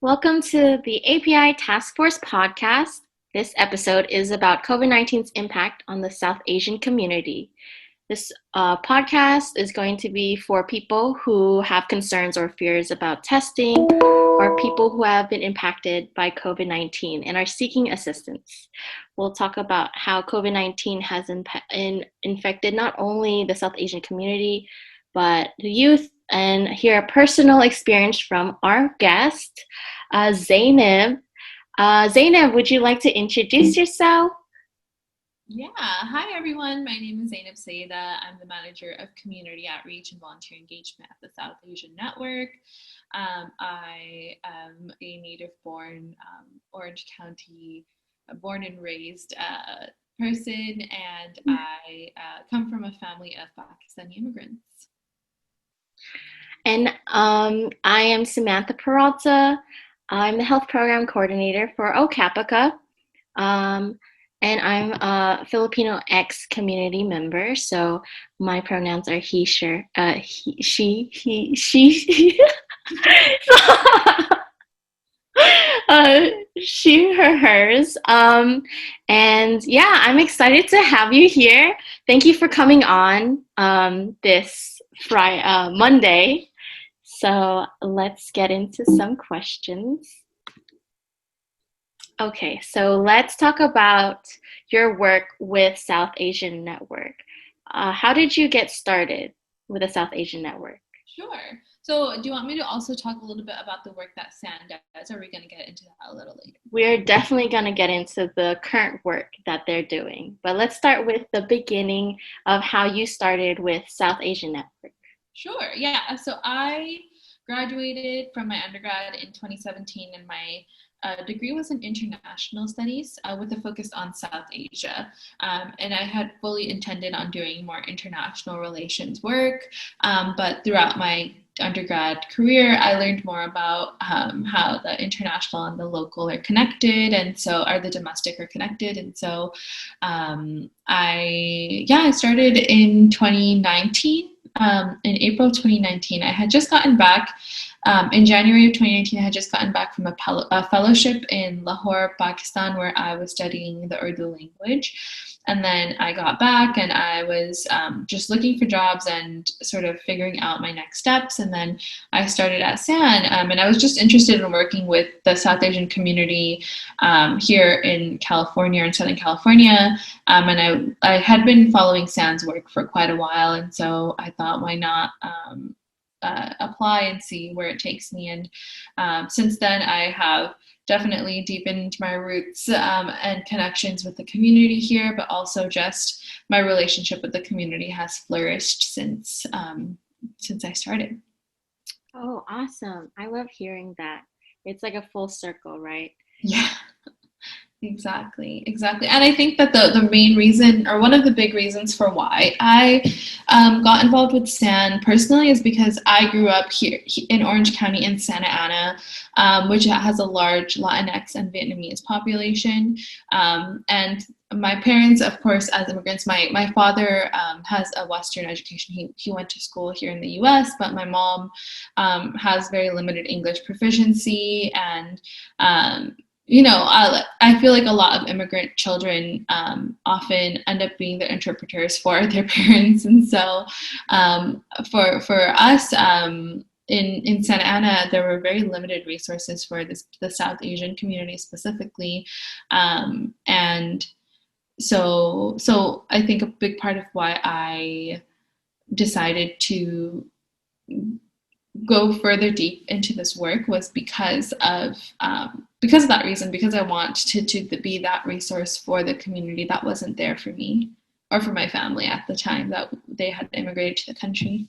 Welcome to the API Taskforce podcast. This episode is about COVID-19's impact on the South Asian community. This podcast is going to be for people who have concerns or fears about testing or people who have been impacted by COVID-19 and are seeking assistance. We'll talk about how COVID-19 has infected not only the South Asian community, but the youth, and hear a personal experience from our guest, Zainab. Zainab, would you like to introduce yourself? Yeah, hi everyone. My name is Zainab Syeda. I'm the manager of community outreach and volunteer engagement at the South Asian Network. I am a native-born Orange County, born and raised person, and I come from a family of Pakistani immigrants. And I am Samantha Peralta. I'm the health program coordinator for OCAPICA. And I'm a Filipino X community member, so my pronouns are he, she, she, her, hers. And yeah, I'm excited to have you here. Thank you for coming on this Monday. So let's get into some questions. Okay, so let's talk about your work with South Asian Network. How did you get started with the South Asian Network? Sure. So do you want me to also talk a little bit about the work that SAN does, or are we going to get into that a little later? We're definitely going to get into the current work that they're doing. But let's start with the beginning of how you started with South Asian Network. Sure, yeah. So I graduated from my undergrad in 2017, and my degree was in international studies with a focus on South Asia. And I had fully intended on doing more international relations work, but throughout my undergrad career, I learned more about how the international and the local are connected, and so are the domestic are connected. And so I started in 2019. In April 2019, I had just gotten back. In January of 2019, I had just gotten back from a fellowship in Lahore, Pakistan, where I was studying the Urdu language. And then I got back and I was just looking for jobs and sort of figuring out my next steps. And then I started at SAN, and I was just interested in working with the South Asian community here in California, in Southern California. And I had been following SAN's work for quite a while. And so I thought, why not apply and see where it takes me. And since then, I have definitely deepened my roots and connections with the community here, but also just my relationship with the community has flourished since I started. Oh, awesome. I love hearing that. It's like a full circle, right? Yeah. Exactly. And I think that the main reason, or one of the big reasons for why I got involved with SAN personally, is because I grew up here in Orange County in Santa Ana, which has a large Latinx and Vietnamese population. And my parents, of course, as immigrants, my father has a Western education. He went to school here in the US, but my mom has very limited English proficiency, and I feel like a lot of immigrant children often end up being the interpreters for their parents. And so for us in Santa Ana, there were very limited resources for the South Asian community specifically. And so I think a big part of why I decided to go further deep into this work was because of that reason, because I want to be that resource for the community that wasn't there for me or for my family at the time that they had immigrated to the country.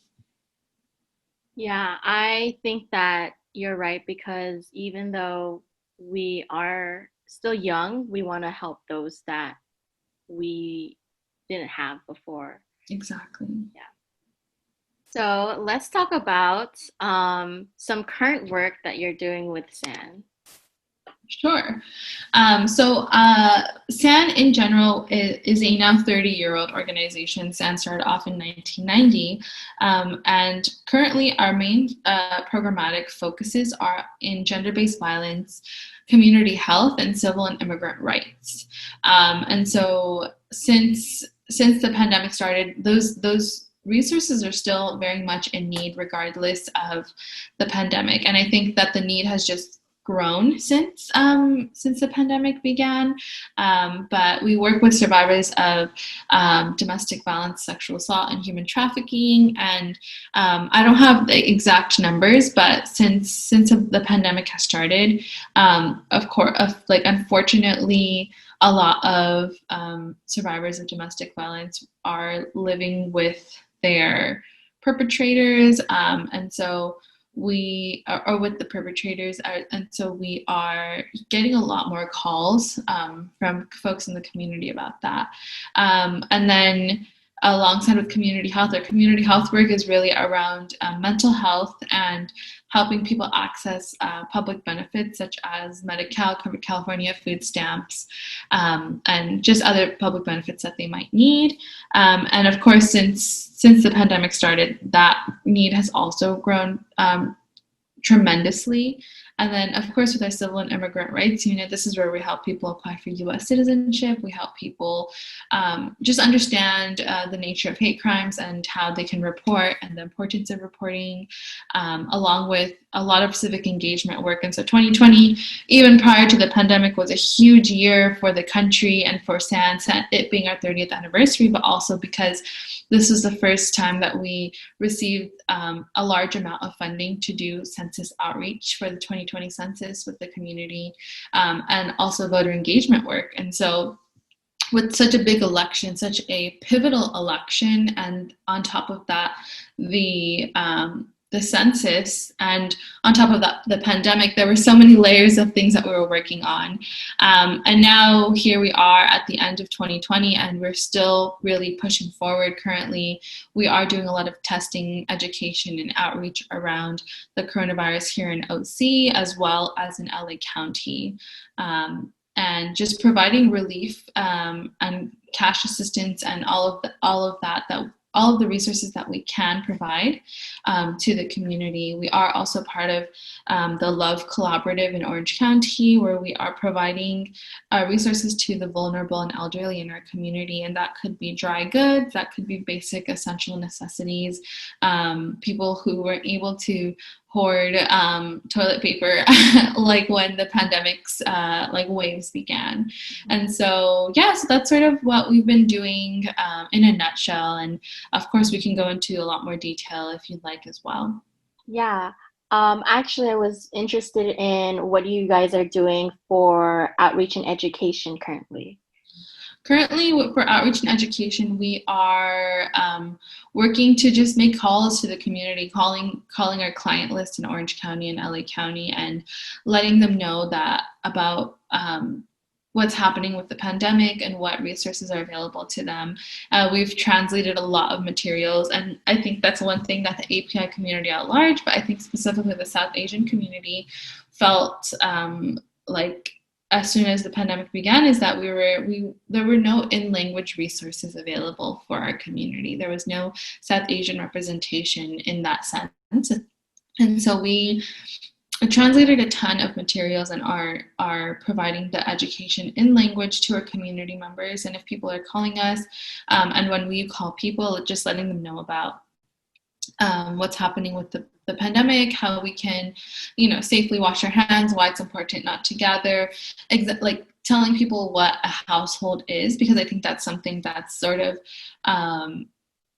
Yeah, I think that you're right, because even though we are still young, we want to help those that we didn't have before. Exactly. Yeah. So let's talk about some current work that you're doing with SAN. Sure. SAN in general is a now 30-year-old organization. SAN started off in 1990. And currently, our main programmatic focuses are in gender-based violence, community health, and civil and immigrant rights. And so, since the pandemic started, those resources are still very much in need, regardless of the pandemic. And I think that the need has just grown since the pandemic began. But we work with survivors of domestic violence, sexual assault, and human trafficking. And I don't have the exact numbers, but since the pandemic has started, of course, unfortunately, a lot of survivors of domestic violence are living with their perpetrators, and so we are with the perpetrators, and so we are getting a lot more calls from folks in the community about that. And then alongside with community health, our community health work is really around mental health and helping people access public benefits such as Medi-Cal, California food stamps, and just other public benefits that they might need. And of course, since the pandemic started, that need has also grown tremendously. And then, of course, with our civil and immigrant rights unit, this is where we help people apply for U.S. citizenship. We help people just understand the nature of hate crimes and how they can report and the importance of reporting, along with a lot of civic engagement work. And so 2020, even prior to the pandemic, was a huge year for the country and for SAN, it being our 30th anniversary, but also because this was the first time that we received a large amount of funding to do census outreach for the 2020 census with the community, and also voter engagement work. And so with such a big election, such a pivotal election, and on top of that, the census, and on top of that, the pandemic, there were so many layers of things that we were working on. And now here we are at the end of 2020, and we're still really pushing forward. Currently, we are doing a lot of testing, education, and outreach around the coronavirus here in OC, as well as in LA County. And just providing relief and cash assistance and all of the resources that we can provide to the community. We are also part of the Love Collaborative in Orange County, where we are providing resources to the vulnerable and elderly in our community. And that could be dry goods, that could be basic essential necessities, people who weren't able to hoard toilet paper like when the pandemic's waves began. And so so that's sort of what we've been doing in a nutshell, and of course we can go into a lot more detail if you'd like as well. Yeah. Actually, I was interested in what you guys are doing for outreach and education currently. Currently, for outreach and education, we are working to just make calls to the community, calling our client list in Orange County and LA County, and letting them know that about what's happening with the pandemic and what resources are available to them. We've translated a lot of materials, and I think that's one thing that the API community at large, but I think specifically the South Asian community, felt like as soon as the pandemic began, is that there were no in-language resources available for our community. There was no South Asian representation in that sense. And so we translated a ton of materials and are providing the education in language to our community members. And if people are calling us, and when we call people, just letting them know about what's happening with the pandemic, how we can, safely wash our hands, why it's important not to gather, like telling people what a household is, because I think that's something that's sort of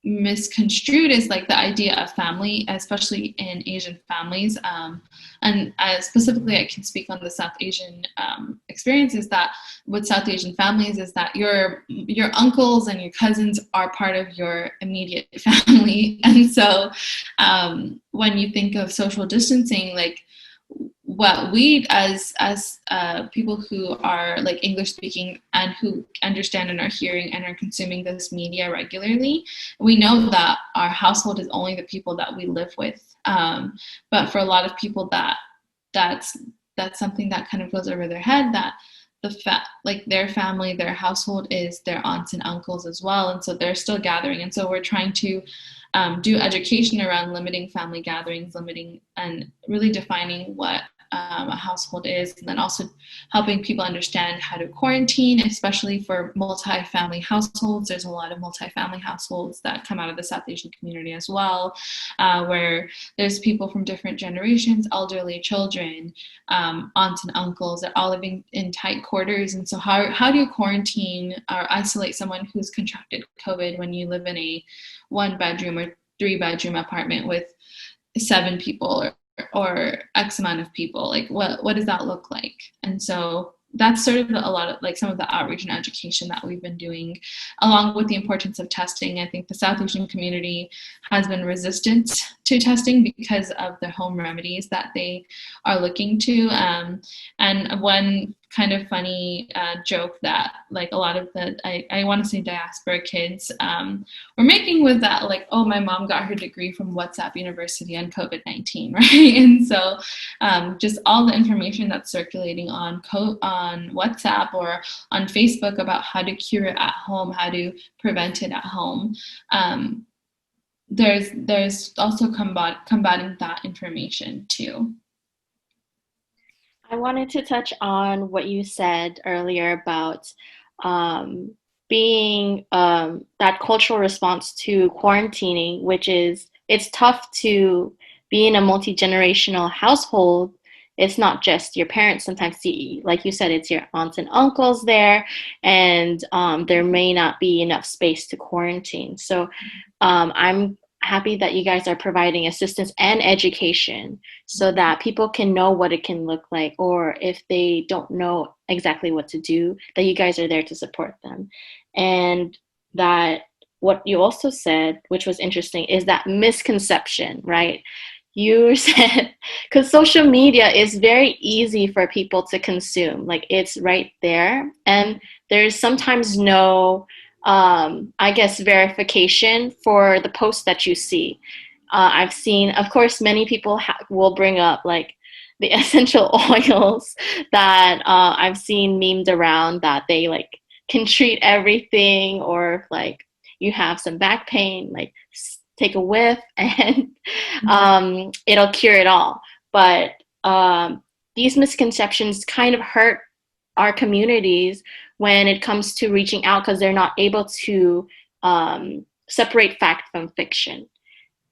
misconstrued, is like the idea of family, especially in Asian families. And specifically, I can speak on the South Asian experience, is that with South Asian families is that your uncles and your cousins are part of your immediate family. And so when you think of social distancing, like what we as people who are like English speaking and who understand and are hearing and are consuming this media regularly, we know that our household is only the people that we live with. But for a lot of people, that's that's something that kind of goes over their head, that like their family, their household is their aunts and uncles as well, and so they're still gathering. And so we're trying to do education around limiting family gatherings, limiting and really defining what a household is, and then also helping people understand how to quarantine, especially for multi-family households. There's a lot of multi-family households that come out of the South Asian community as well, where there's people from different generations, elderly, children, aunts and uncles, they're all living in tight quarters. And so how do you quarantine or isolate someone who's contracted COVID when you live in a 1-bedroom or 3-bedroom apartment with 7 people or X amount of people? Like what does that look like? And so that's sort of a lot of like some of the outreach and education that we've been doing, along with the importance of testing. I think the South Asian community has been resistant to testing because of the home remedies that they are looking to. And one kind of funny joke that like a lot of the, I want to say diaspora kids were making was that like, oh, my mom got her degree from WhatsApp University on COVID-19, right? And so just all the information that's circulating on WhatsApp or on Facebook about how to cure it at home, how to prevent it at home. There's also combating that information too. I wanted to touch on what you said earlier about being that cultural response to quarantining, which is it's tough to be in a multi-generational household. It's not just your parents. Sometimes, like you said, it's your aunts and uncles there, and there may not be enough space to quarantine. So I'm happy that you guys are providing assistance and education so that people can know what it can look like, or if they don't know exactly what to do, that you guys are there to support them. And that what you also said, which was interesting, is that misconception, right? You said, because social media is very easy for people to consume, like it's right there, and there's sometimes no I guess, verification for the posts that you see. I've seen, of course, many people will bring up like the essential oils that I've seen memed around that they like can treat everything, or like you have some back pain, like take a whiff and it'll cure it all. But these misconceptions kind of hurt our communities when it comes to reaching out, because they're not able to separate fact from fiction.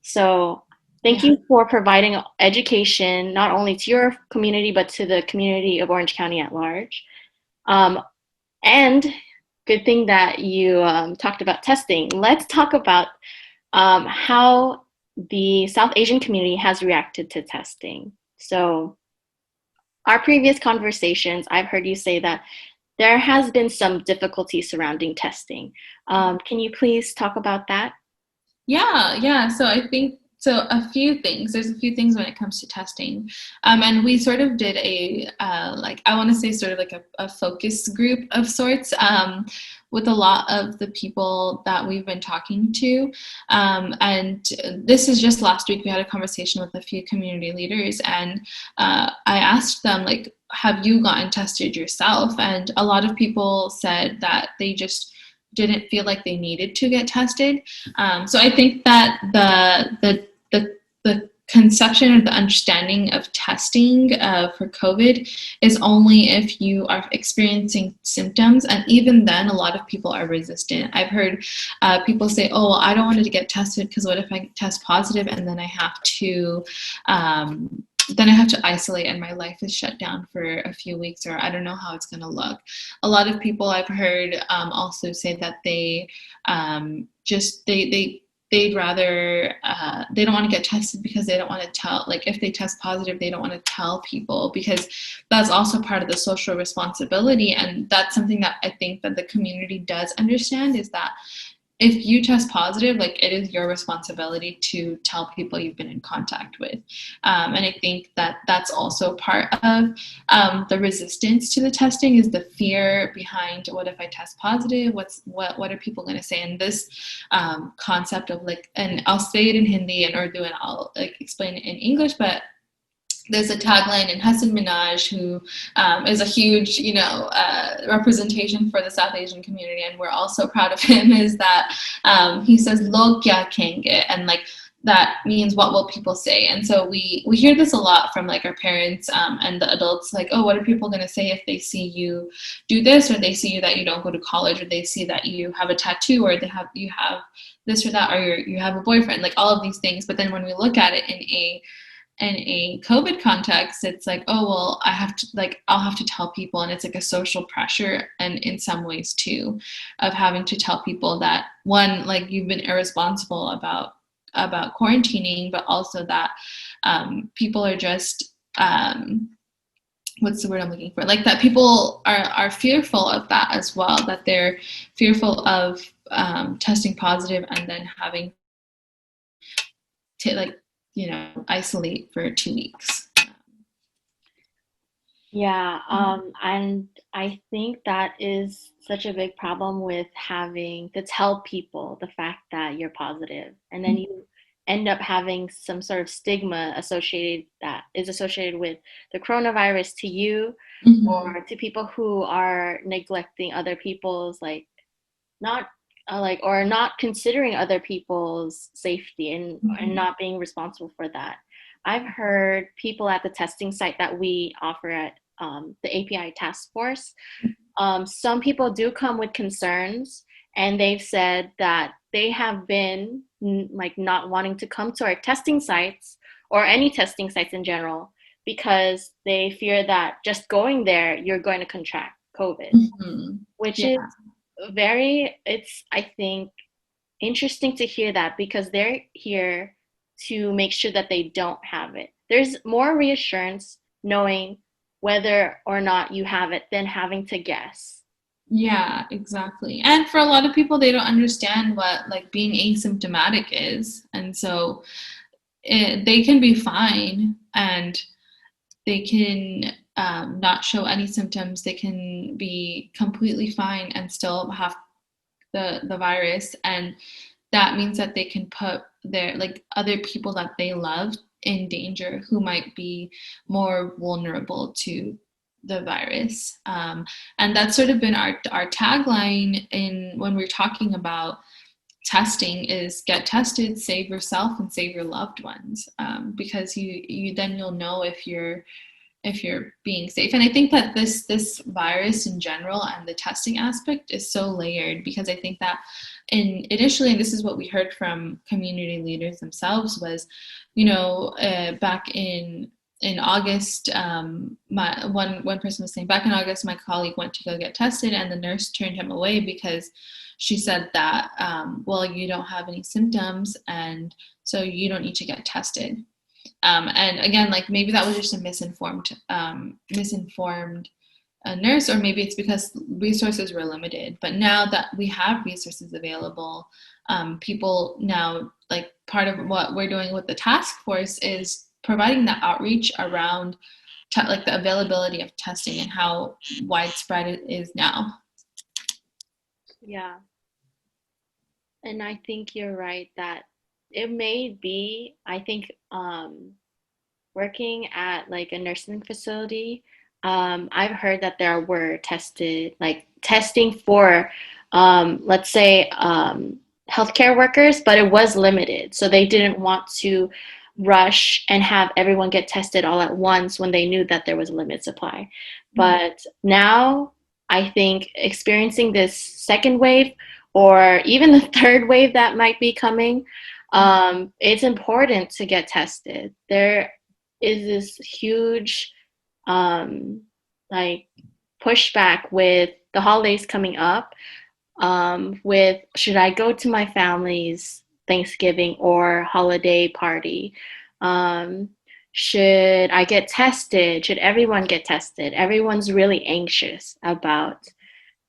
So thank you for providing education, not only to your community, but to the community of Orange County at large. And good thing that you talked about testing. Let's talk about how the South Asian community has reacted to testing. So our previous conversations, I've heard you say that there has been some difficulty surrounding testing. Can you please talk about that? Yeah. So I think a few things. There's a few things when it comes to testing, and we sort of did I want to say sort of like a focus group of sorts with a lot of the people that we've been talking to. And this is just last week. We had a conversation with a few community leaders, and I asked them like, have you gotten tested yourself? And a lot of people said that they just didn't feel like they needed to get tested. So I think that the conception or the understanding of testing for COVID is only if you are experiencing symptoms, and even then, a lot of people are resistant. I've heard people say, "Oh, well, I don't want to get tested because what if I test positive and then I have to." Then I have to isolate and my life is shut down for a few weeks, or I don't know how it's going to look. A lot of people I've heard also say that they'd rather, they don't want to get tested because they don't want to tell, like if they test positive, they don't want to tell people, because that's also part of the social responsibility. And that's something that I think that the community does understand, is that if you test positive, like it is your responsibility to tell people you've been in contact with. And I think that that's also part of the resistance to the testing, is the fear behind, what if I test positive? What are people going to say? And this concept of like, and I'll say it in Hindi and Urdu and I'll like explain it in English, but there's a tagline in Hassan Minhaj, who is a huge, representation for the South Asian community, and we're also proud of him. Is that he says "Log kya kenge," and like that means what will people say? And so we hear this a lot from like our parents and the adults, like, oh, what are people going to say if they see you do this, or they see you that you don't go to college, or they see that you have a tattoo, or you have this or that, or you have a boyfriend, like all of these things. But then when we look at it in a COVID context, it's like, oh, well, I'll have to tell people. And it's like a social pressure. And in some ways too, of having to tell people that, one, like you've been irresponsible about quarantining, but also that people are just, what's the word I'm looking for? Like that people are fearful of that as well, that they're fearful of testing positive and then having to isolate for 2 weeks. Yeah, and I think that is such a big problem with having to tell people the fact that you're positive, and then you end up having some sort of stigma associated with the coronavirus to you, Mm-hmm. or to people who are neglecting other people's not or not considering other people's safety, and Mm-hmm. not being responsible for that. I've heard people at the testing site that we offer at the API Task Force. Some people do come with concerns, and they've said that they have been like not wanting to come to our testing sites, or any testing sites in general, because they fear that just going there, you're going to contract COVID, Mm-hmm. which is Yeah. it's, I think, interesting to hear that, because they're here to make sure that they don't have it. There's more reassurance knowing whether or not you have it than having to guess. Yeah, exactly. And for a lot of people, they don't understand what like being asymptomatic is. And so they can be fine, and they can not show any symptoms. They can be completely fine and still have the virus. And that means that they can put their like other people that they love in danger, who might be more vulnerable to the virus. And that's sort of been our tagline in when we're talking about testing, is get tested, save yourself and save your loved ones, because you'll know if you're being safe. And I think that this virus in general and the testing aspect is so layered, because I think that initially, and this is what we heard from community leaders themselves, was, back in August, my one person was saying, back in August, my colleague went to go get tested, and the nurse turned him away because she said that, well, you don't have any symptoms, and so you don't need to get tested. And again, like maybe that was just a misinformed nurse, or maybe it's because resources were limited. But now that we have resources available, people now, like part of what we're doing with the task force is providing that outreach around like the availability of testing and how widespread it is now. Yeah. And I think you're right that it may be, I think, working at like a nursing facility, I've heard that there were testing for, let's say, healthcare workers, but it was limited. So they didn't want to rush and have everyone get tested all at once when they knew that there was a limited supply. But now, I think experiencing this second wave, or even the third wave that might be coming, it's important to get tested. There is this huge um, like pushback with the holidays coming up, with should I go to my family's Thanksgiving or holiday party? Um, should I get tested? Should everyone get tested? Everyone's really anxious about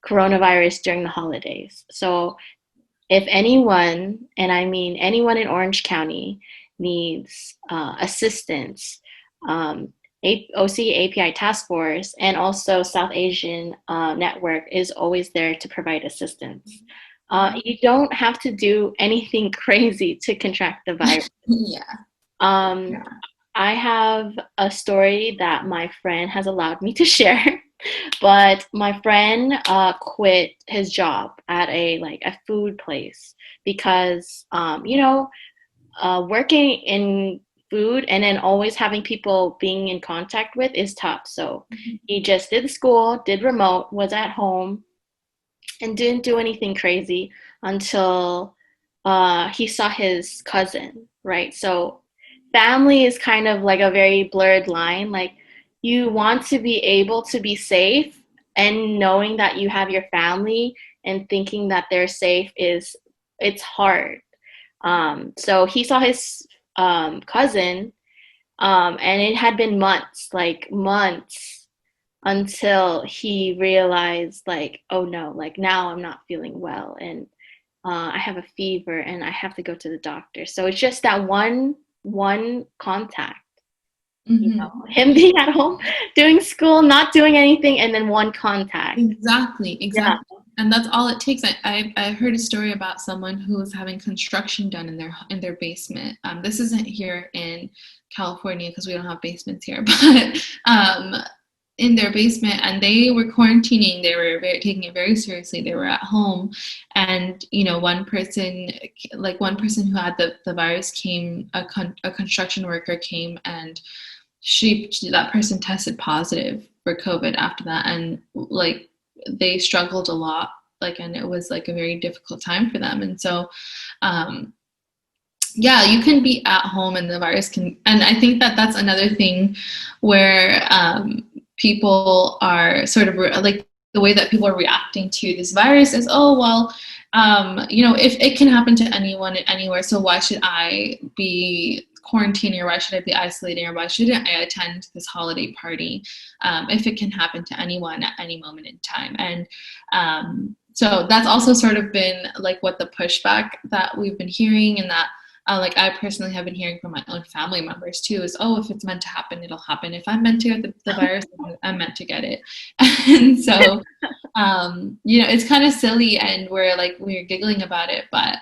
coronavirus during the holidays. So if anyone, and I mean anyone in Orange County, needs assistance, um, OC API Task Force and also South Asian Network is always there to provide assistance. You don't have to do anything crazy to contract the virus. Yeah. Um, Yeah. I have a story that my friend has allowed me to share, but my friend quit his job at a food place because working in food and then always having people being in contact with is tough. So he just did school, did remote, was at home, and didn't do anything crazy until he saw his cousin, right? So family is kind of like a very blurred line. Like you want to be able to be safe, and knowing that you have your family and thinking that they're safe is it's hard. So he saw his cousin, and it had been months, like months, until he realized, like, oh no, like now I'm not feeling well, and I have a fever, and I have to go to the doctor. So it's just that one contact, Mm-hmm. him being at home, doing school, not doing anything, and then one contact. Exactly, Yeah. exactly. And that's all it takes. I heard a story about someone who was having construction done in their basement. This isn't here in California because we don't have basements here, but in their basement, and they were quarantining. They were taking it very seriously. They were at home, and one person who had the virus came. A construction worker came, and that person tested positive for COVID after that, and like they struggled a lot, like, and it was like a very difficult time for them. And so um yeah, you can be at home and the virus can, and I think that that's another thing where people are sort of like the way that people are reacting to this virus is, oh well, if it can happen to anyone anywhere, so why should I be quarantining, or why should I be isolating, or why shouldn't I attend this holiday party if it can happen to anyone at any moment in time? And so that's also sort of been like what the pushback that we've been hearing, and that like I personally have been hearing from my own family members too, is, oh, if it's meant to happen, it'll happen. If I'm meant to get the virus, I'm meant to get it. And so it's kind of silly, and we're giggling about it, but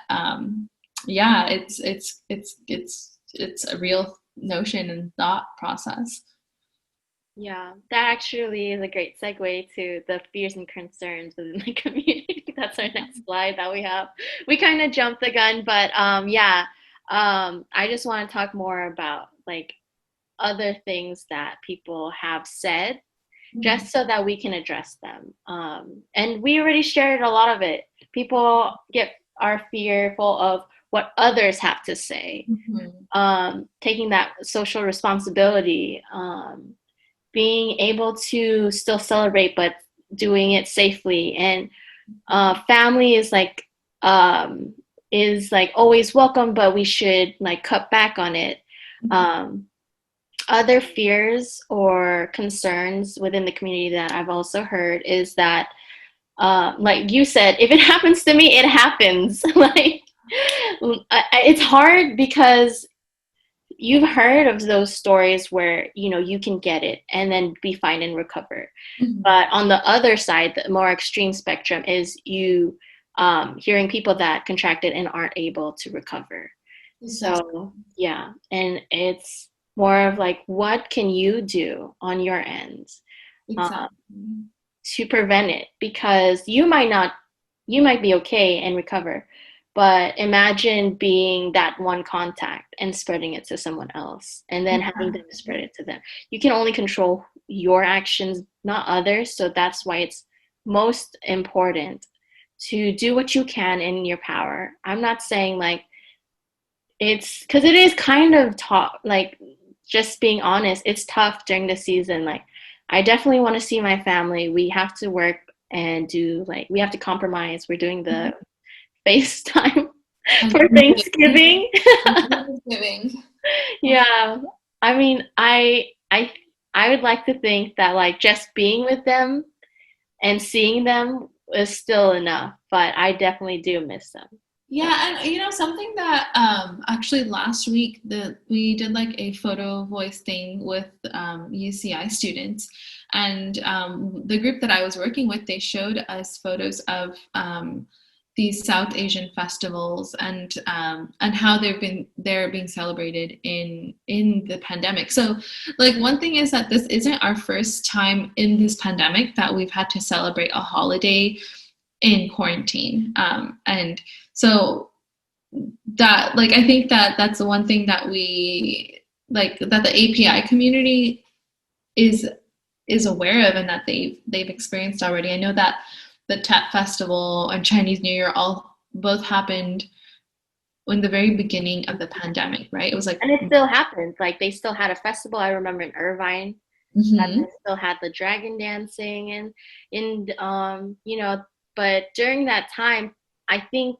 yeah, it's a real notion and thought process. Yeah, that actually is a great segue to the fears and concerns within the community. That's our next slide that we have. We kind of jumped the gun, but yeah, I just want to talk more about like other things that people have said, Mhm. just so that we can address them. And we already shared a lot of it. People are fearful of what others have to say, Mhm. taking that social responsibility. Being able to still celebrate but doing it safely, and family is like always welcome, but we should like cut back on it. um, Other fears or concerns within the community that I've also heard is that like you said, if it happens to me, it happens. Like it's hard because you've heard of those stories where you can get it and then be fine and recover. Mhm. But on the other side, the more extreme spectrum is you hearing people that contracted and aren't able to recover. Exactly. So yeah, and it's more of like, what can you do on your end uh, Exactly. to prevent it? Because you might be okay and recover, but imagine being that one contact and spreading it to someone else and then having them spread it to them. You can only control your actions, not others. So that's why it's most important to do what you can in your power. I'm not saying like it's because it is kind of tough, like just being honest, it's tough during the season. Like I definitely want to see my family. We have to work and do like we have to compromise. We're doing the FaceTime for Thanksgiving. Thanksgiving. Yeah. I mean, I would like to think that like just being with them and seeing them is still enough, but I definitely do miss them. So, Yeah, and something that actually last week that we did like a photo voice thing with UCI students, and the group that I was working with, they showed us photos of these South Asian festivals and how they're being celebrated in the pandemic. So, like one thing is that this isn't our first time in this pandemic that we've had to celebrate a holiday in quarantine, and so that like I think that that's the one thing that we like that the API community is is aware of and that they've experienced already. I know that the Tet Festival and Chinese New Year all both happened in the very beginning of the pandemic, right? It was like, And it still happens. Like they still had a festival. I remember in Irvine that they mm-hmm, still had the dragon dancing and you know, but during that time, I think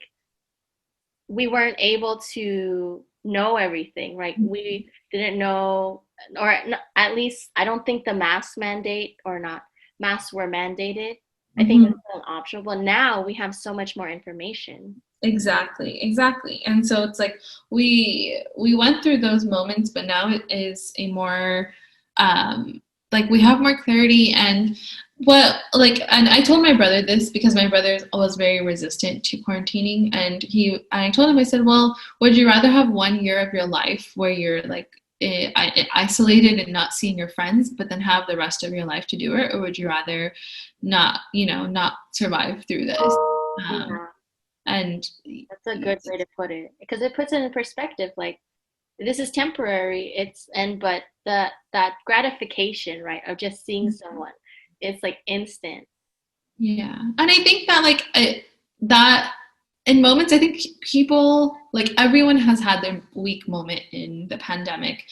we weren't able to know everything, right? We didn't know, or at least I don't think the mask mandate or not masks were mandated. I think mm-hmm. it's still optional, but now we have so much more information. Exactly. And so it's like we went through those moments, but now it is a more like we have more clarity and what like and I told my brother this because my brother was very resistant to quarantining and I told him I said, well, would you rather have 1 year of your life where you're like isolated and not seeing your friends, but then have the rest of your life to do it, or would you rather not, not survive through this? Um, Yeah, and that's a good way to put it because it puts it in perspective. Like this is temporary. It's and but that gratification, right, of just seeing someone, it's like instant. yeah, and I think that that in moments, I think people like everyone has had their weak moment in the pandemic.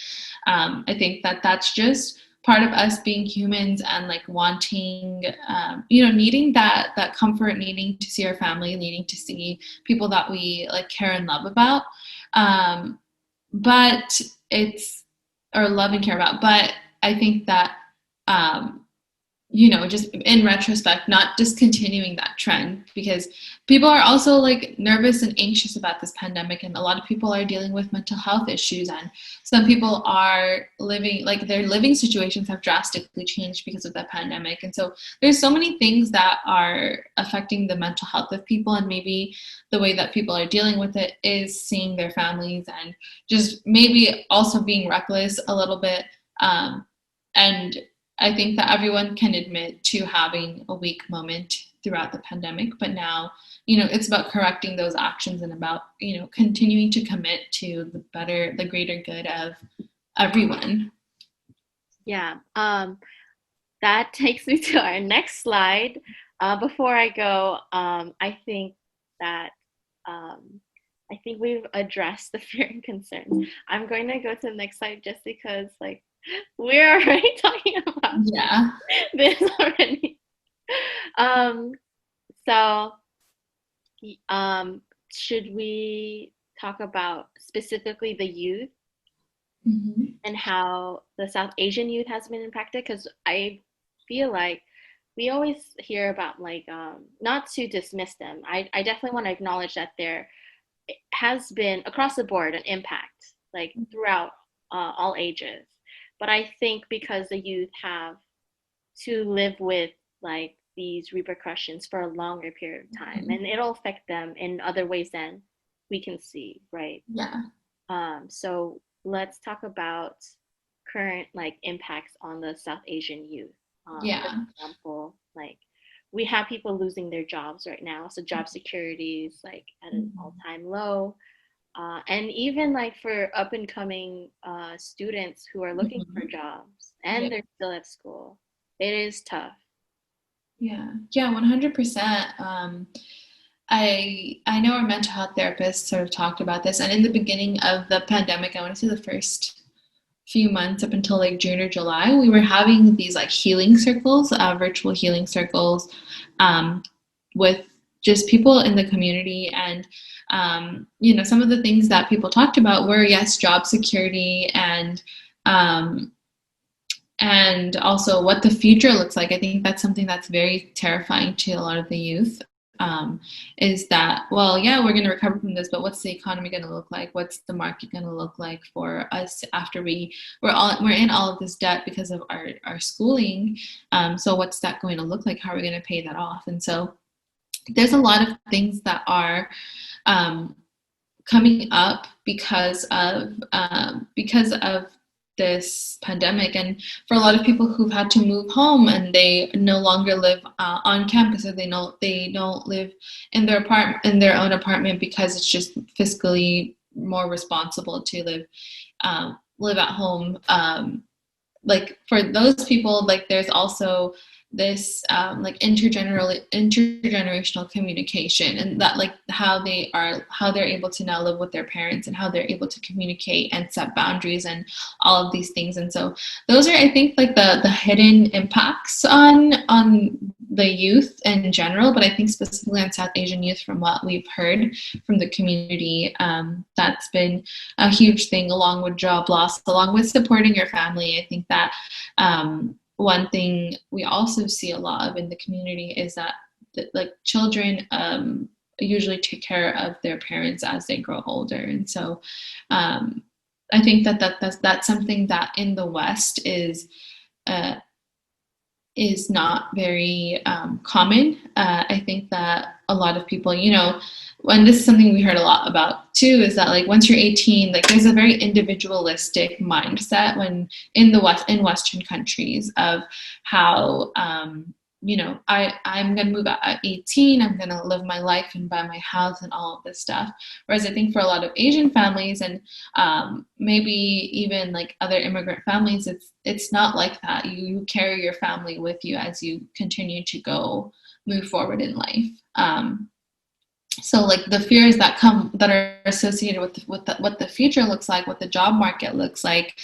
I think that that's just part of us being humans and like wanting, needing that comfort, needing to see our family, needing to see people that we like care and love about. Um, but it's or love and care about. But I think that um, just in retrospect, not discontinuing that trend because people are also like nervous and anxious about this pandemic. And a lot of people are dealing with mental health issues. And some people are living like their living situations have drastically changed because of the pandemic. And so there's so many things that are affecting the mental health of people. And maybe the way that people are dealing with it is seeing their families and just maybe also being reckless a little bit. And I think that everyone can admit to having a weak moment throughout the pandemic, but now, it's about correcting those actions and about, continuing to commit to the greater good of everyone. Yeah. That takes me to our next slide. Before I go, that um, I think we've addressed the fear and concerns. I'm going to go to the next slide just because, like, we're already talking about Yeah. this already. Um, so, should we talk about specifically the youth Mm-hmm. and how the South Asian youth has been impacted? Because I feel like we always hear about like not to dismiss them. I definitely want to acknowledge that there has been across the board an impact like throughout all ages. But I think because the youth have to live with like these repercussions for a longer period of time, Mm-hmm. and it'll affect them in other ways than we can see, right? Yeah. So let's talk about current like impacts on the South Asian youth. For Yeah. example, like we have people losing their jobs right now, so job security is like at an all-time low. And even like for up and coming students who are looking for Mm-hmm. jobs and Yeah. they're still at school, it is tough. Yeah, 100%. I know our mental health therapist sort of talked about this, and in the beginning of the pandemic, I want to say the first few months up until like June or July, we were having these like healing circles, virtual healing circles, um, with just people in the community, and some of the things that people talked about were yes, job security um, and also what the future looks like. I think that's something that's very terrifying to a lot of the youth. Is that, well, yeah, we're going to recover from this, but what's the economy going to look like? What's the market going to look like for us after we're in all of this debt because of our schooling? So what's that going to look like? How are we going to pay that off? And so there's a lot of things that are um, coming up because of this pandemic, and for a lot of people who've had to move home and they no longer live on campus, or they don't live in their own apartment because it's just fiscally more responsible to live at home. Like for those people, like there's also this like intergenerational communication, and that like how they're able to now live with their parents, and how they're able to communicate and set boundaries and all of these things. And so those are, I think, like the hidden impacts on the youth in general, but I think specifically on South Asian youth, from what we've heard from the community, that's been a huge thing, along with job loss, along with supporting your family. I think that one thing we also see a lot of in the community is that like children usually take care of their parents as they grow older, and so I think that's something that in the West is not very common. I think that a lot of people, and this is something we heard a lot about too, is that like once you're 18, like there's a very individualistic mindset when in Western countries of how I'm gonna move out at 18, I'm gonna live my life and buy my house and all of this stuff. Whereas I think for a lot of Asian families, and maybe even like other immigrant families, it's not like that. You carry your family with you as you continue to move forward in life. So like the fears that are associated with what the future looks like, what the job market looks like,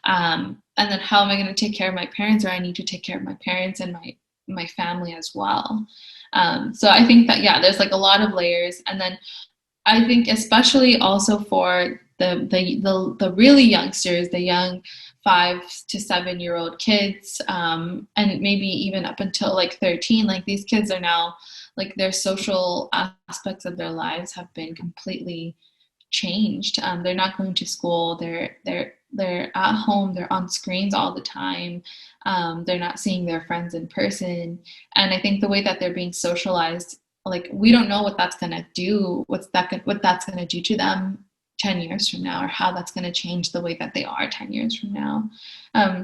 and then how am I going to take care of my parents, or I need to take care of my parents and my family as well. So I think that, yeah, there's like a lot of layers. And then I think especially also for the really youngsters, the young 5 to 7 year old kids, and maybe even up until like 13, like these kids are now, like their social aspects of their lives have been completely changed. They're not going to school. They're at home. They're on screens all the time. They're not seeing their friends in person. And I think the way that they're being socialized, like we don't know what that's gonna do. What that's gonna do to them 10 years from now, or how that's going to change the way that they are 10 years from now.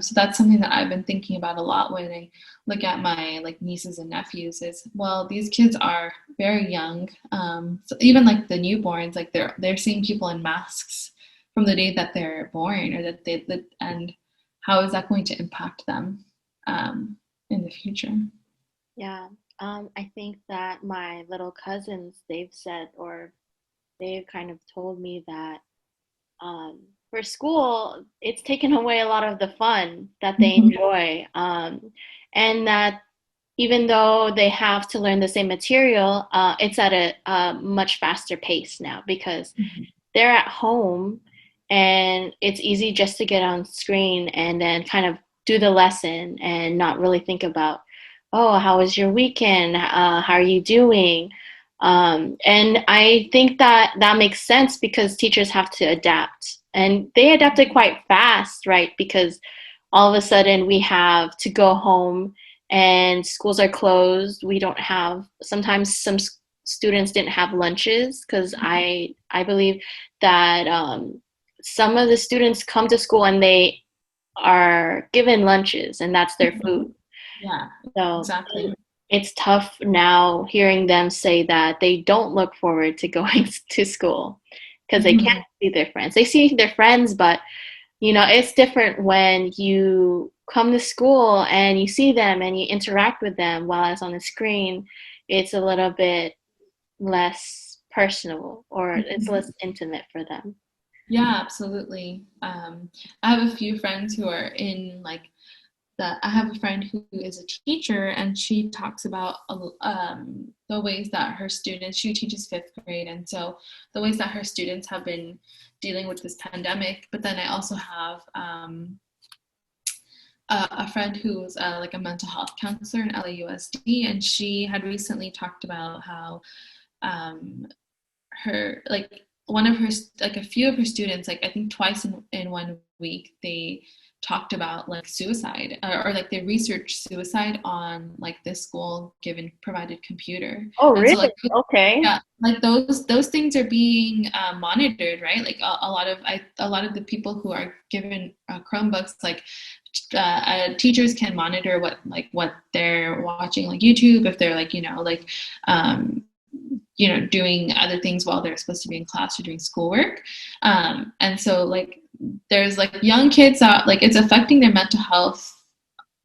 So that's something that I've been thinking about a lot when I look at my like nieces and nephews, is, well, these kids are very young. So even like the newborns, like they're seeing people in masks from the day that they're born, or and how is that going to impact them in the future? Yeah, I think that my little cousins, they've said, or they've kind of told me that for school, it's taken away a lot of the fun that they Mhm. enjoy. And that even though they have to learn the same material, it's at a much faster pace now because they're at home and it's easy just to get on screen and then kind of do the lesson and not really think about, oh, how was your weekend? How are you doing? And I think that that makes sense because teachers have to adapt. And they adapted quite fast, right? Because all of a sudden we have to go home and schools are closed. We don't have, sometimes some students didn't have lunches because I believe that some of the students come to school and they are given lunches and that's their food. Yeah, So exactly. it's tough now hearing them say that they don't look forward to going to school because they can't Mhm. see their friends. They see their friends, but it's different when you come to school and you see them and you interact with them, while it's on the screen, it's a little bit less personal or it's Mhm. less intimate for them. Yeah, absolutely. I have a few friends who are in like I have a friend who is a teacher, and she talks about the ways that her students, she teaches fifth grade, and so the ways that her students have been dealing with this pandemic. But then I also have a friend who's like a mental health counselor in LAUSD, and she had recently talked about how um, her like one of her like a few of her students, like I think twice in 1 week, they talked about like suicide, or like they researched suicide on like this school given provided computer. Oh, And so really? like Okay. yeah, like those things are being monitored, right? Like a lot of the people who are given Chromebooks, like teachers can monitor what they're watching, like YouTube, if they're like um, doing other things while they're supposed to be in class or doing schoolwork. And so like there's like young kids that like it's affecting their mental health,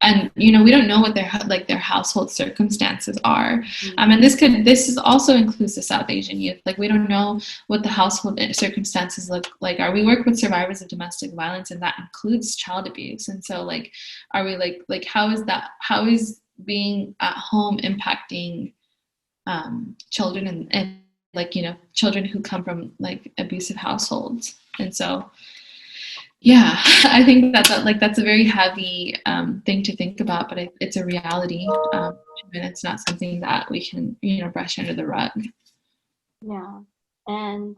and we don't know what their household circumstances are. And this is also includes the South Asian youth. Like we don't know what the household circumstances look like. Are we work with survivors of domestic violence, and that includes child abuse? And so like are we like how is being at home impacting children, and like children who come from like abusive households? And so yeah, I think that's a very heavy thing to think about, but it's a reality, and it's not something that we can brush under the rug. Yeah. And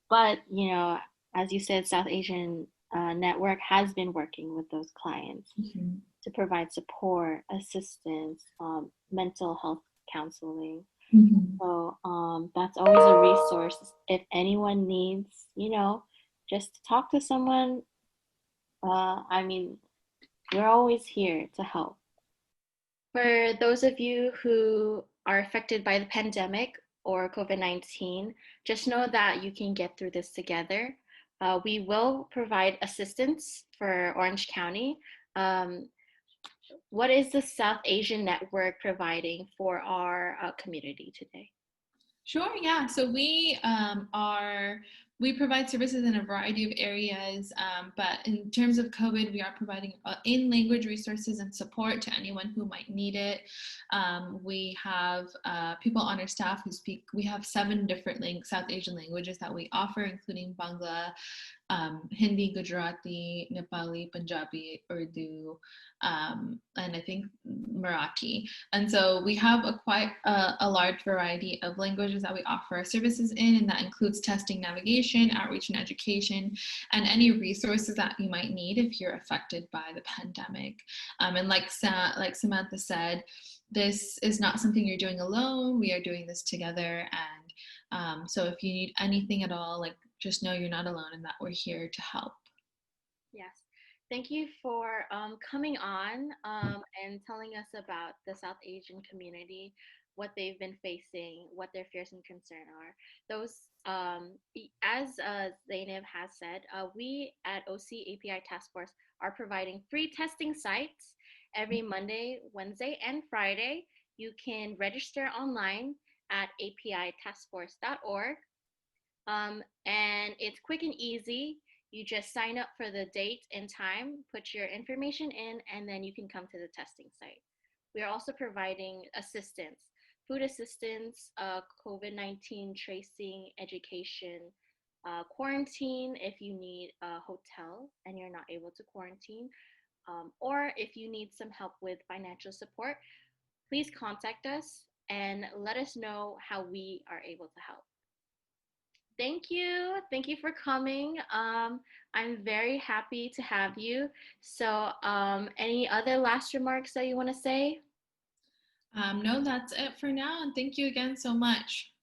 but as you said, South Asian Network has been working with those clients Mm-hmm. to provide support, assistance, mental health counseling. Mm-hmm. So that's always a resource if anyone needs, just to talk to someone. I mean, we're always here to help. For those of you who are affected by the pandemic or COVID-19, just know that you can get through this together. We will provide assistance for Orange County. Um, what is the South Asian Network providing for our community today? Sure, yeah. So we provide services in a variety of areas, but in terms of COVID, we are providing in-language resources and support to anyone who might need it. We have people on our staff who speak. We have 7 different South Asian languages that we offer, including Bangla, Hindi, Gujarati, Nepali, Punjabi, Urdu, and I think Marathi. And so we have quite a large variety of languages that we offer our services in, and that includes testing, navigation, outreach, and education, and any resources that you might need if you're affected by the pandemic. And like Samantha said, this is not something you're doing alone. We are doing this together, and so if you need anything at all, like just know you're not alone and that we're here to help. Yes. Thank you for coming on and telling us about the South Asian community, what they've been facing, what their fears and concerns are. Those, as Zainab has said, we at OC API Task Force are providing free testing sites every Monday, Wednesday, and Friday. You can register online at apitaskforce.org. And it's quick and easy. You just sign up for the date and time, put your information in, and then you can come to the testing site. We are also providing assistance, food assistance, COVID-19 tracing, education, quarantine if you need a hotel and you're not able to quarantine, or if you need some help with financial support, please contact us and let us know how we are able to help. Thank you. Thank you for coming. I'm very happy to have you. So, any other last remarks that you want to say? No, that's it for now, and thank you again so much.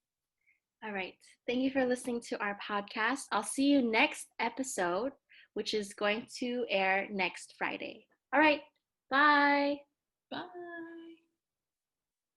All right. Thank you for listening to our podcast. I'll see you next episode, which is going to air next Friday. All right. Bye. Bye.